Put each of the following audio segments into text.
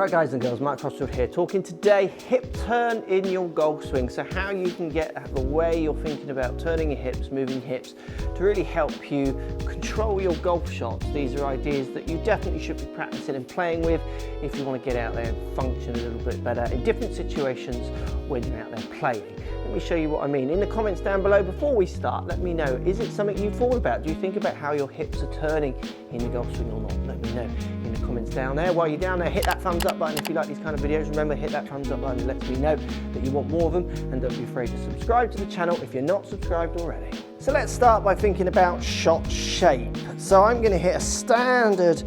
Alright guys and girls, Mark Crossfield here, talking today hip turn in your golf swing. So how you can get the way you're thinking about turning your hips, moving your hips, to really help you control your golf shots. These are ideas that you definitely should be practicing and playing with if you want to get out there and function a little bit better in different situations when you're out there playing. Let me show you what I mean. In the comments down below before we start, let me know, is it something you've thought about? Do you think about how your hips are turning in your golf swing or not? Let me know in the comments down there. While you're down there, hit that thumbs up button if you like these kind of videos. Remember, hit that thumbs up button. It lets me know that you want more of them, and don't be afraid to subscribe to the channel if you're not subscribed already. So let's start by thinking about shot shape. So I'm going to hit a standard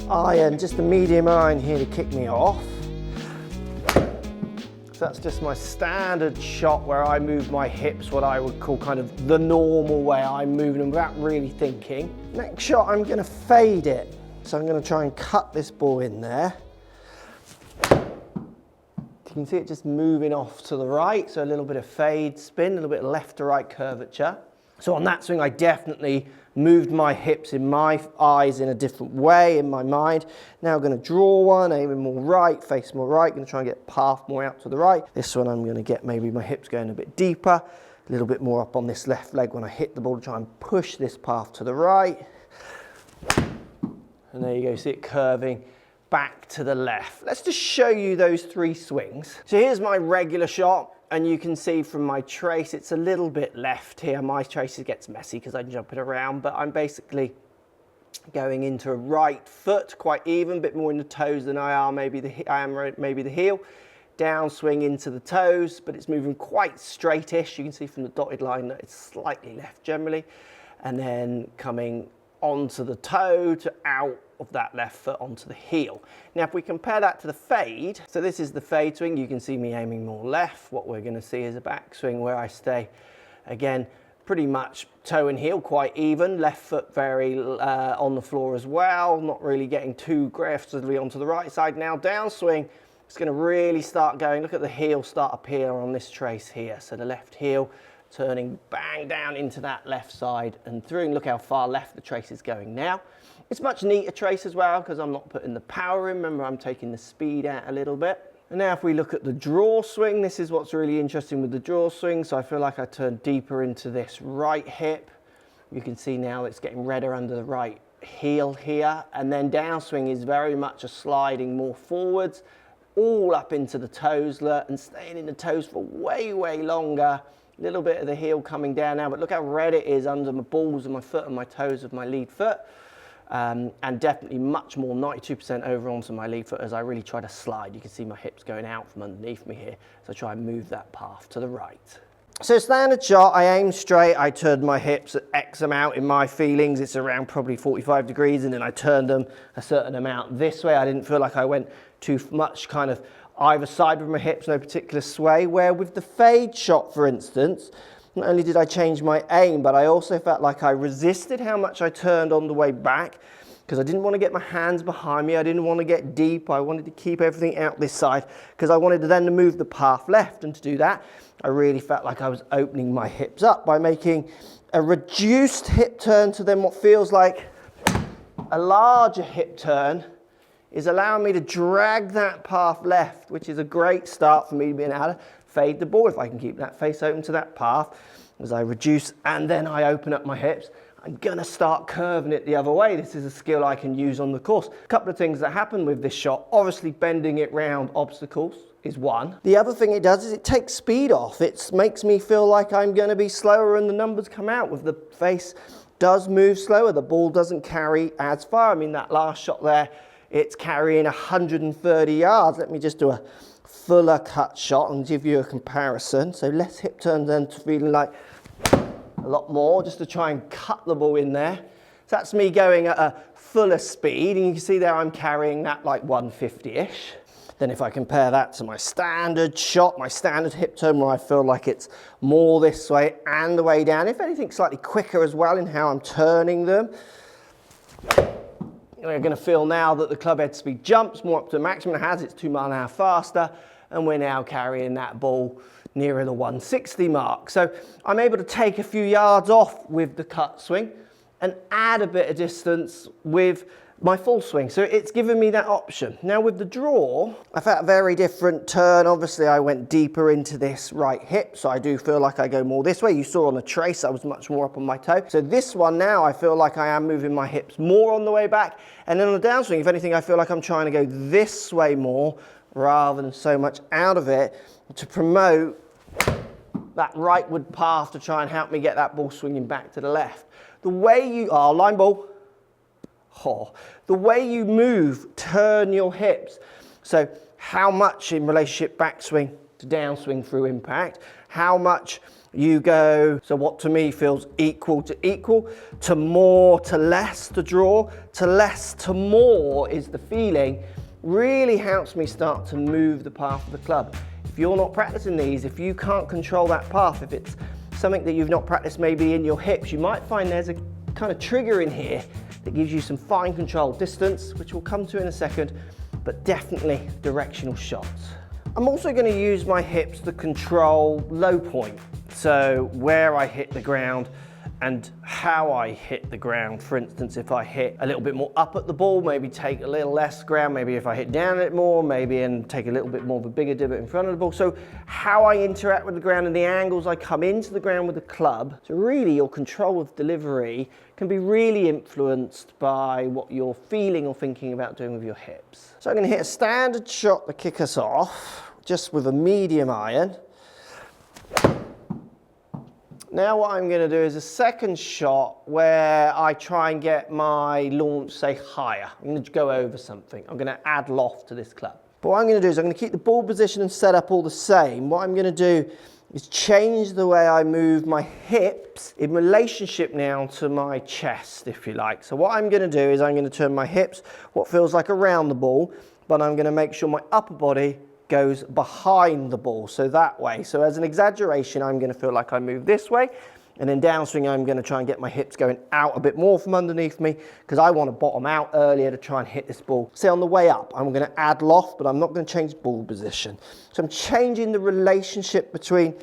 iron, just a medium iron here to kick me off. So that's just my standard shot where I move my hips, what I would call kind of the normal way I'm moving them without really thinking. Next shot, I'm going to fade it. So I'm going to try and cut this ball in there. You can see it just moving off to the right, so a little bit of fade spin, a little bit of left to right curvature. So on that swing, I definitely moved my hips in my eyes in a different way in my mind. Now I'm going to draw one, aiming more right, face more right, going to try and get path more out to the right. This one I'm going to get maybe my hips going a bit deeper, a little bit more up on this left leg when I hit the ball to try and push this path to the right. And there you go, see it curving back to the left. Let's just show you those three swings. So here's my regular shot. And you can see from my trace, it's a little bit left here. My trace gets messy because I jump it around, but I'm basically going into a right foot, quite even, a bit more in the toes than I am maybe the heel. Down swing into the toes, but it's moving quite straightish. You can see from the dotted line that it's slightly left generally. And then coming onto the toe to out of that left foot onto the heel. Now if we compare that to the fade, so this is the fade swing, you can see me aiming more left. What we're going to see is a backswing where I stay, again, pretty much toe and heel quite even, left foot very on the floor as well, not really getting too aggressively onto the right side. Now downswing, it's going to really start going, look at the heel start up here on this trace here, so the left heel turning bang down into that left side and through, and look how far left the trace is going now. It's much neater trace as well because I'm not putting the power in. Remember, I'm taking the speed out a little bit. And now if we look at the draw swing, this is what's really interesting with the draw swing. So I feel like I turn deeper into this right hip. You can see now it's getting redder under the right heel here. And then downswing is very much a sliding more forwards, all up into the toes and staying in the toes for way, way longer. A little bit of the heel coming down now, but look how red it is under my balls of my foot and my toes of my lead foot. And definitely much more, 92% over onto my lead foot as I really try to slide. You can see my hips going out from underneath me here. So I try and move that path to the right. So standard shot, I aim straight, I turned my hips at X amount in my feelings. It's around probably 45 degrees, and then I turned them a certain amount this way. I didn't feel like I went too much kind of either side with my hips, no particular sway. Where with the fade shot, for instance, not only did I change my aim, but I also felt like I resisted how much I turned on the way back because I didn't want to get my hands behind me. I didn't want to get deep. I wanted to keep everything out this side because I wanted to then move the path left. And to do that, I really felt like I was opening my hips up by making a reduced hip turn to then what feels like a larger hip turn is allowing me to drag that path left, which is a great start for me being able to fade the ball. If I can keep that face open to that path, as I reduce and then I open up my hips, I'm gonna start curving it the other way. This is a skill I can use on the course. A couple of things that happen with this shot, obviously bending it round obstacles is one. The other thing it does is it takes speed off. It makes me feel like I'm gonna be slower and the numbers come out with the face does move slower. The ball doesn't carry as far. I mean, that last shot there, it's carrying 130 yards. Let me just do a fuller cut shot and give you a comparison. So less hip turns then to feeling like a lot more just to try and cut the ball in there. So that's me going at a fuller speed, and you can see there I'm carrying that like 150-ish. Then if I compare that to my standard shot, my standard hip turn where I feel like it's more this way and the way down, if anything slightly quicker as well in how I'm turning them. We're going to feel now that the club head speed jumps more up to the maximum it has. It's 2 miles an hour faster, and we're now carrying that ball nearer the 160 mark. So I'm able to take a few yards off with the cut swing and add a bit of distance with my full swing. So it's given me that option. Now with the draw, I've had a very different turn. Obviously I went deeper into this right hip, so I do feel like I go more this way. You saw on the trace I was much more up on my toe. So this one now I feel like I am moving my hips more on the way back. And then on the downswing, if anything, I feel like I'm trying to go this way more rather than so much out of it to promote that rightward path to try and help me get that ball swinging back to the left. The way you are, line ball, the way you move, turn your hips. So how much in relationship backswing to downswing through impact, how much you go, so what to me feels equal, to more, to less, to draw, to less, to more is the feeling, really helps me start to move the path of the club. If you're not practicing these, if you can't control that path, if it's something that you've not practiced maybe in your hips, you might find there's a kind of trigger in here that gives you some fine control distance, which we'll come to in a second, but definitely directional shots. I'm also going to use my hips to control low point, so where I hit the ground and how I hit the ground. For instance, if I hit a little bit more up at the ball, maybe take a little less ground, maybe if I hit down a bit more, maybe and take a little bit more of a bigger divot in front of the ball. So how I interact with the ground and the angles I come into the ground with the club. So really your control of delivery can be really influenced by what you're feeling or thinking about doing with your hips. So I'm going to hit a standard shot to kick us off, just with a medium iron. Now what I'm going to do is a second shot where I try and get my launch, say, higher. I'm going to go over something. I'm going to add loft to this club. But what I'm going to do is I'm going to keep the ball position and setup all the same. What I'm going to do is change the way I move my hips in relationship now to my chest, if you like. So what I'm going to do is I'm going to turn my hips, what feels like around the ball, but I'm going to make sure my upper body goes behind the ball, so that way. So as an exaggeration, I'm going to feel like I move this way, and then downswing, I'm going to try and get my hips going out a bit more from underneath me, because I want to bottom out earlier to try and hit this ball. Say on the way up, I'm going to add loft, but I'm not going to change ball position. So I'm changing the relationship between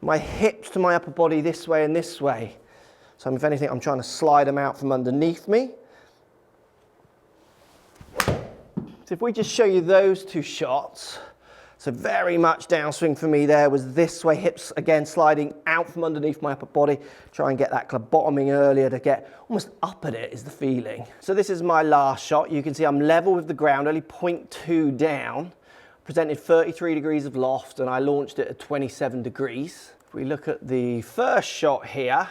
my hips to my upper body this way and this way. So if anything, I'm trying to slide them out from underneath me. So if we just show you those two shots, so very much downswing for me there was this way, hips again sliding out from underneath my upper body, try and get that club bottoming earlier to get almost up at it is the feeling. So this is my last shot. You can see I'm level with the ground, only 0.2 down, presented 33 degrees of loft, and I launched it at 27 degrees. If we look at the first shot here,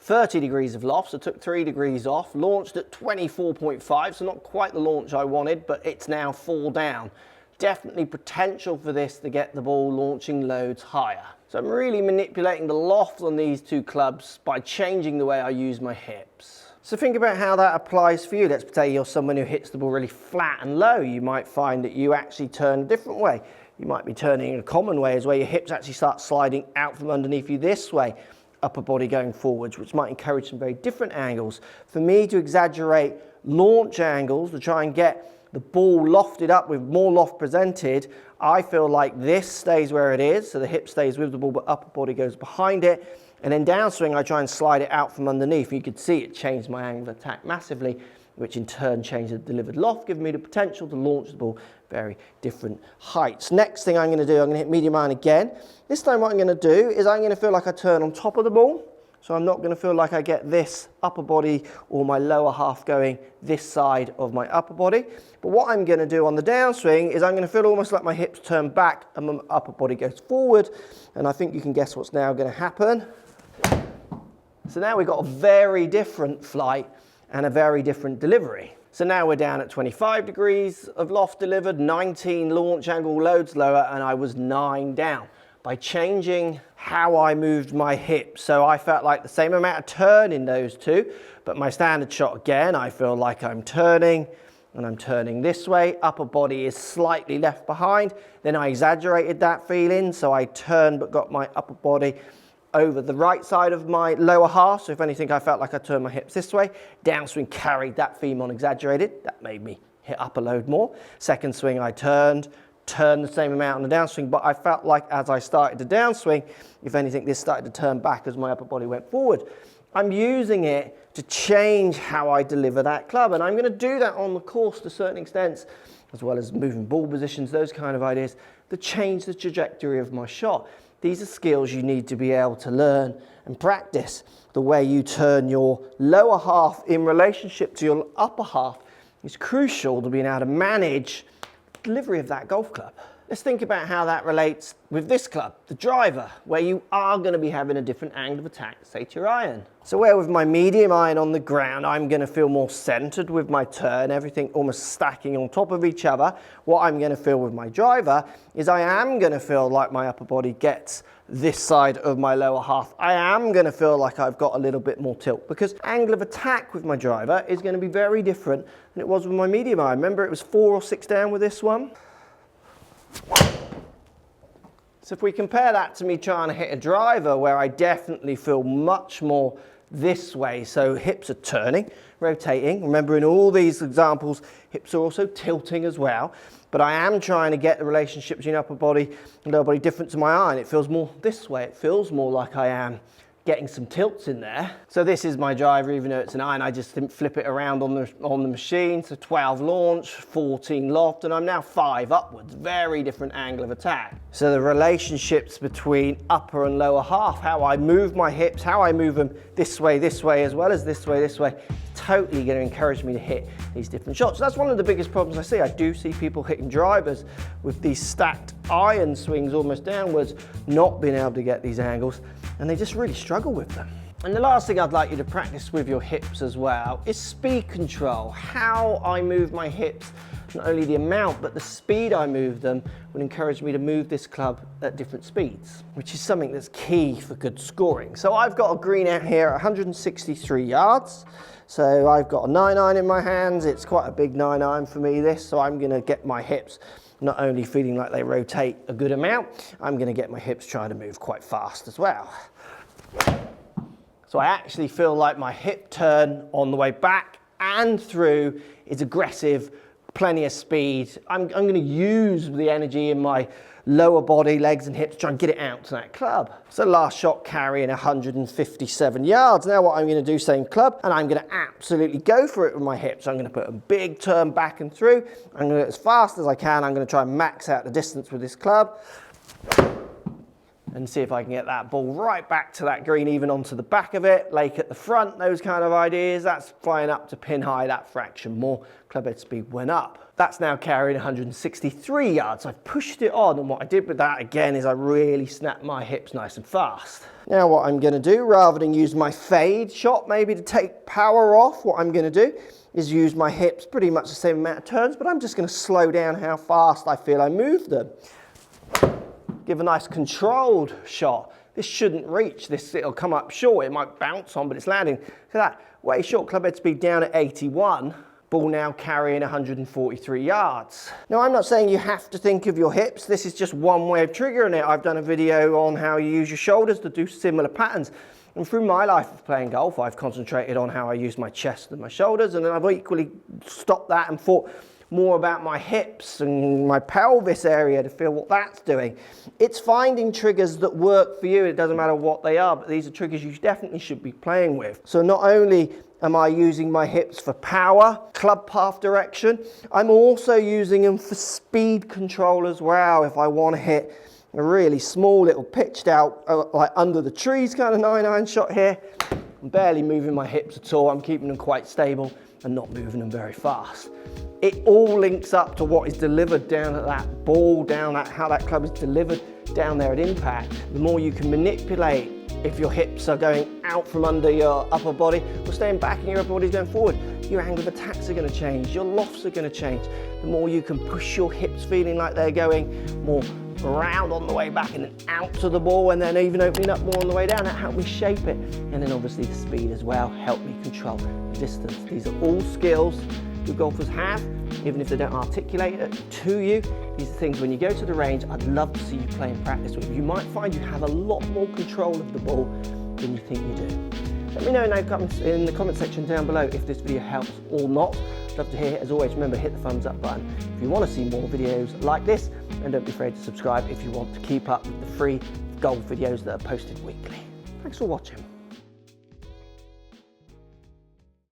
30 degrees of loft, so took 3 degrees off, launched at 24.5, so not quite the launch I wanted, but it's now 4 down. Definitely potential for this to get the ball launching loads higher. So I'm really manipulating the loft on these two clubs by changing the way I use my hips. So think about how that applies for you. Let's say you're someone who hits the ball really flat and low. You might find that you actually turn a different way. You might be turning in a common way, is where your hips actually start sliding out from underneath you this way, upper body going forwards, which might encourage some very different angles. For me to exaggerate launch angles to try and get the ball lofted up with more loft presented, I feel like this stays where it is, so the hip stays with the ball, but upper body goes behind it. And then downswing, I try and slide it out from underneath. You could see it changed my angle of attack massively, which in turn changed the delivered loft, giving me the potential to launch the ball very different heights. Next thing I'm going to do, I'm going to hit medium iron again. This time what I'm going to do is I'm going to feel like I turn on top of the ball. So I'm not going to feel like I get this upper body or my lower half going this side of my upper body. But what I'm going to do on the downswing is I'm going to feel almost like my hips turn back and my upper body goes forward. And I think you can guess what's now going to happen. So now we've got a very different flight and a very different delivery. So now we're down at 25 degrees of loft delivered, 19 launch angle, loads lower, and I was 9 down. By changing how I moved my hips. So I felt like the same amount of turn in those two, but my standard shot again, I feel like I'm turning and I'm turning this way. Upper body is slightly left behind. Then I exaggerated that feeling. So I turned but got my upper body over the right side of my lower half. So if anything, I felt like I turned my hips this way. Downswing carried that theme on exaggerated. That made me hit upper load more. Second swing, I turned the same amount on the downswing, but I felt like as I started to downswing, if anything, this started to turn back as my upper body went forward. I'm using it to change how I deliver that club. And I'm going to do that on the course to a certain extent, as well as moving ball positions, those kind of ideas, to change the trajectory of my shot. These are skills you need to be able to learn and practice. The way you turn your lower half in relationship to your upper half is crucial to being able to manage the delivery of that golf club. Let's think about how that relates with this club, the driver, where you are going to be having a different angle of attack, say to your iron. So where with my medium iron on the ground, I'm going to feel more centered with my turn, everything almost stacking on top of each other. What I'm going to feel with my driver is I am going to feel like my upper body gets this side of my lower half. I am going to feel like I've got a little bit more tilt, because angle of attack with my driver is going to be very different than it was with my medium iron. Remember, it was 4 or 6 down with this one. So if we compare that to me trying to hit a driver, where I definitely feel much more this way, so hips are turning, rotating. Remember, in all these examples, hips are also tilting as well, but I am trying to get the relationship between upper body and lower body different to my iron. It feels more this way. It feels more like I am getting some tilts in there. So this is my driver, even though it's an iron, I just flip it around on the machine. So 12 launch, 14 loft, and I'm now 5 upwards. Very different angle of attack. So the relationships between upper and lower half, how I move my hips, how I move them this way, as well as this way, totally going to encourage me to hit these different shots. So that's one of the biggest problems I see. I do see people hitting drivers with these stacked iron swings almost downwards, not being able to get these angles, and they just really struggle with them. And the last thing I'd like you to practice with your hips as well is speed control. How I move my hips, not only the amount, but the speed I move them would encourage me to move this club at different speeds, which is something that's key for good scoring. So I've got a green out here at 163 yards. So I've got a 9-iron in my hands. It's quite a big 9-iron for me, this. So I'm going to get my hips not only feeling like they rotate a good amount, I'm going to get my hips trying to move quite fast as well. So I actually feel like my hip turn on the way back and through is aggressive, plenty of speed. I'm going to use the energy in my lower body, legs and hips, to try and get it out to that club. So last shot carrying 157 yards. Now what I'm going to do, same club, and I'm going to absolutely go for it with my hips. I'm going to put a big turn back and through. I'm going to do it as fast as I can. I'm going to try and max out the distance with this club and see if I can get that ball right back to that green, even onto the back of it, lake at the front, those kind of ideas. That's flying up to pin high, that fraction more. Club head speed went up. That's now carrying 163 yards. I've pushed it on, and what I did with that again is I really snapped my hips nice and fast. Now what I'm going to do, rather than use my fade shot maybe to take power off, what I'm going to do is use my hips pretty much the same amount of turns, but I'm just going to slow down how fast I feel I move them. Give a nice controlled shot. This shouldn't reach this, it'll come up short, it might bounce on, but it's landing. Look at that, way short, club head speed down at 81, ball now carrying 143 yards. Now I'm not saying you have to think of your hips, this is just one way of triggering it. I've done a video on how you use your shoulders to do similar patterns. And through my life of playing golf, I've concentrated on how I use my chest and my shoulders, and then I've equally stopped that and thought more about my hips and my pelvis area to feel what that's doing. It's finding triggers that work for you. It doesn't matter what they are, but these are triggers you definitely should be playing with. So not only am I using my hips for power, club path direction, I'm also using them for speed control as well. If I want to hit a really small little pitched out, like under the trees kind of 9-iron shot here, I'm barely moving my hips at all. I'm keeping them quite stable and not moving them very fast. It all links up to what is delivered down at that ball, down at how that club is delivered down there at impact. The more you can manipulate, if your hips are going out from under your upper body or staying back and your upper body's going forward, your angle of attacks are going to change, your lofts are going to change. The more you can push your hips feeling like they're going more around on the way back and then out to the ball, and then even opening up more on the way down, that helped me shape it. And then obviously the speed as well helped me control the distance. These are all skills good golfers have, even if they don't articulate it to you. These are things when you go to the range, I'd love to see you play and practice with. You might find you have a lot more control of the ball than you think you do. Let me know in the comment section down below if this video helps or not. I'd love to hear it. As always, remember, hit the thumbs up button if you want to see more videos like this, and don't be afraid to subscribe if you want to keep up with the free golf videos that are posted weekly. Thanks for watching.